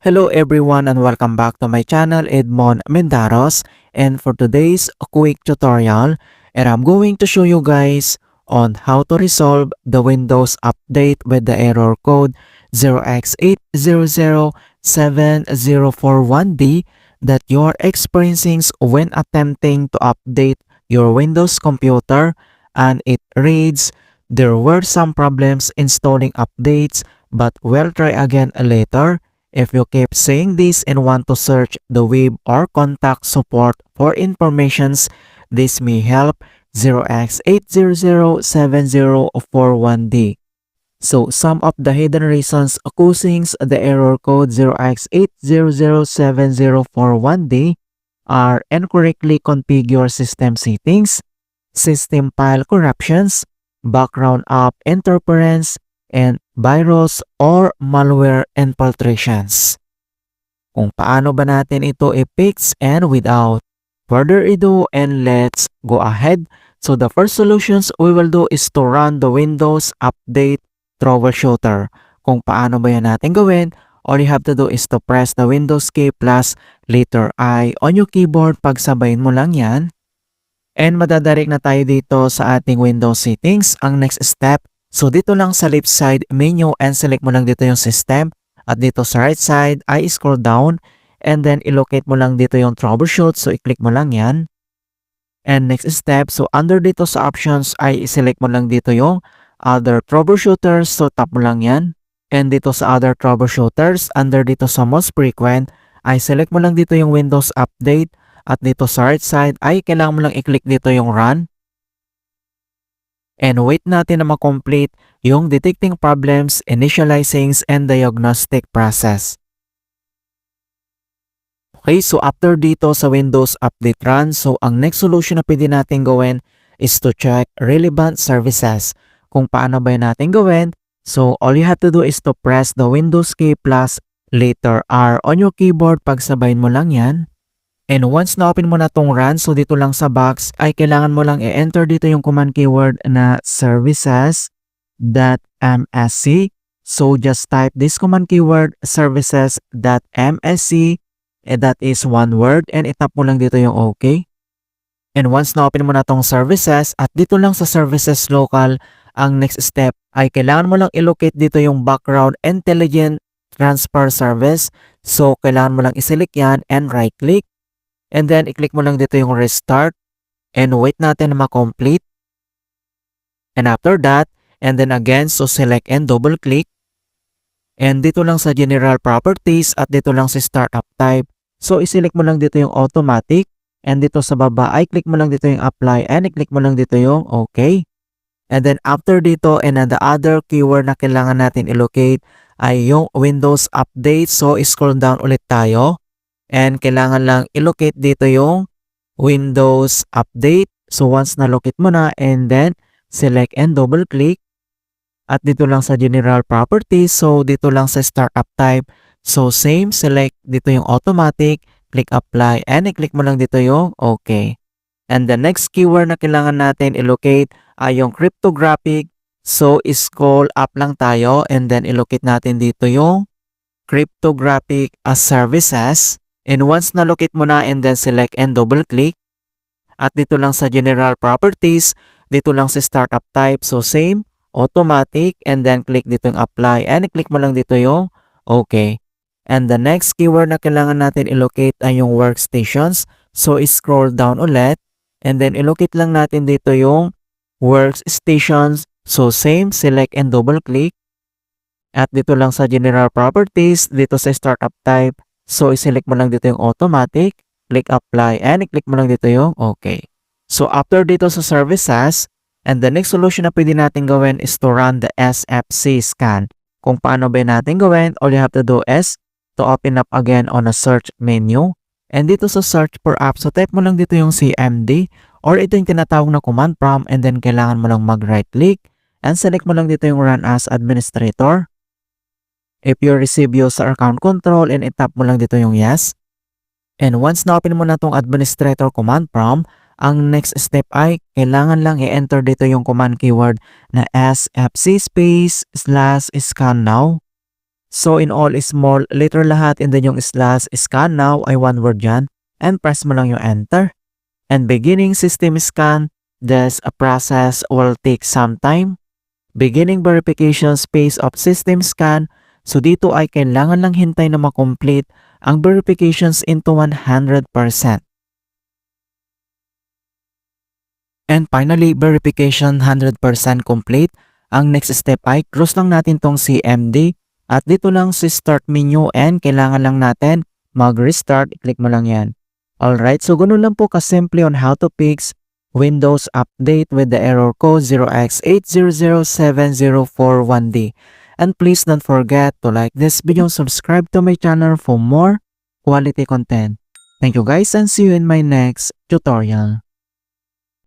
Hello everyone and welcome back to my channel Edmond Mendaros, and for today's quick tutorial I'm going to show you guys on how to resolve the Windows update with the error code 0x8007041D that you're experiencing when attempting to update your Windows computer, and it reads, "There were some problems installing updates, but we'll try again later. If you keep saying this and want to search the web or contact support for informations, this may help 0x8007041D. So some of the hidden reasons causing the error code 0x8007041D are incorrectly configured system settings, system file corruptions, background app interference, and virus or malware infiltrations. Kung paano ba natin ito i-fix, and without further ado, and let's go ahead. So the first solutions we will do is to run the Windows Update Troubleshooter. Kung paano ba yan natin gawin, all you have to do is to press the Windows key plus letter I on your keyboard. Pagsabayin mo lang yan. And madadirect na tayo dito sa ating Windows settings. Ang next step, so dito lang sa left side menu and select mo lang dito yung system, at dito sa right side ay scroll down and then ilocate mo lang dito yung troubleshoot, so i-click mo lang yan. And next step, so under dito sa options ay i-select mo lang dito yung other troubleshooters, so tap mo lang yan. And dito sa other troubleshooters, under dito sa most frequent ay select mo lang dito yung Windows Update, at dito sa right side ay kailangan mo lang i-click dito yung run. And wait natin na ma-complete yung detecting problems, initializing, and diagnostic process. Okay, so after dito sa Windows Update run, so ang next solution na pwede natin gawin is to check relevant services. Kung paano ba natin gawin, so all you have to do is to press the Windows key plus letter R on your keyboard. Pagsabayin mo lang yan. And once na-open mo na tong run, so dito lang sa box ay kailangan mo lang i-enter dito yung command keyword na services.msc. So just type this command keyword services.msc, and that is one word, and itap mo lang dito yung OK. And once na-open mo na tong services, at dito lang sa services local, ang next step ay kailangan mo lang i-locate dito yung background intelligent transfer service. So kailangan mo lang i-select yan and right click. And then, i-click mo lang dito yung restart and wait natin na ma-complete. And after that, and then again, so select and double click. And dito lang sa general properties at dito lang sa startup type. So, i-select mo lang dito yung automatic. And dito sa baba, ay click mo lang dito yung apply and i-click mo lang dito yung okay. And then after dito, and then the other keyword na kailangan natin i-locate ay yung Windows Update. So, scroll down ulit tayo. And kailangan lang i-locate dito yung Windows Update. So once na-locate mo na, and then select and double click. At dito lang sa general properties, so dito lang sa startup type. So same, select dito yung automatic, click apply, and i-click mo lang dito yung okay. And the next keyword na kailangan natin i-locate ay yung cryptographic. So scroll up lang tayo and then i-locate natin dito yung cryptographic as services. And once na-locate mo na, and then select and double click. At dito lang sa general properties, dito lang sa startup type. So same, automatic, and then click dito yung apply and i-click mo lang dito yung okay. And the next keyword na kailangan natin i-locate ay yung workstations. So scroll down ulit and then i-locate lang natin dito yung workstations. So same, select and double click. At dito lang sa general properties, dito sa startup type. So, i-select mo lang dito yung automatic, click apply, and i-click mo lang dito yung okay. So, after dito sa services, and the next solution na pwede natin gawin is to run the SFC scan. Kung paano ba natin gawin, all you have to do is to open up again on a search menu. And dito sa search for app, so type mo lang dito yung CMD, or ito yung tinatawag na command prompt, and then kailangan mo lang mag-right click, and select mo lang dito yung run as administrator. If you receive user account control, and itap mo lang dito yung yes. And once na-open mo na itong administrator command prompt, ang next step ay kailangan lang i-enter dito yung command keyword na sfc space /scan now. So in all small letter lahat and then yung slash scan now ay one word yan and press mo lang yung enter. And beginning system scan, this process will take some time. Beginning verification space of system scan, so dito ay kailangan lang hintay na makomplete ang verifications into 100%. And finally, verification 100% complete. Ang next step ay cross lang natin tong CMD at dito lang si start menu and kailangan lang natin mag-restart. I-click mo lang yan. Alright, so ganun lang po kasimple on how to fix Windows Update with the error code 0x8007041D. And please don't forget to like this video and subscribe to my channel for more quality content. Thank you guys and see you in my next tutorial.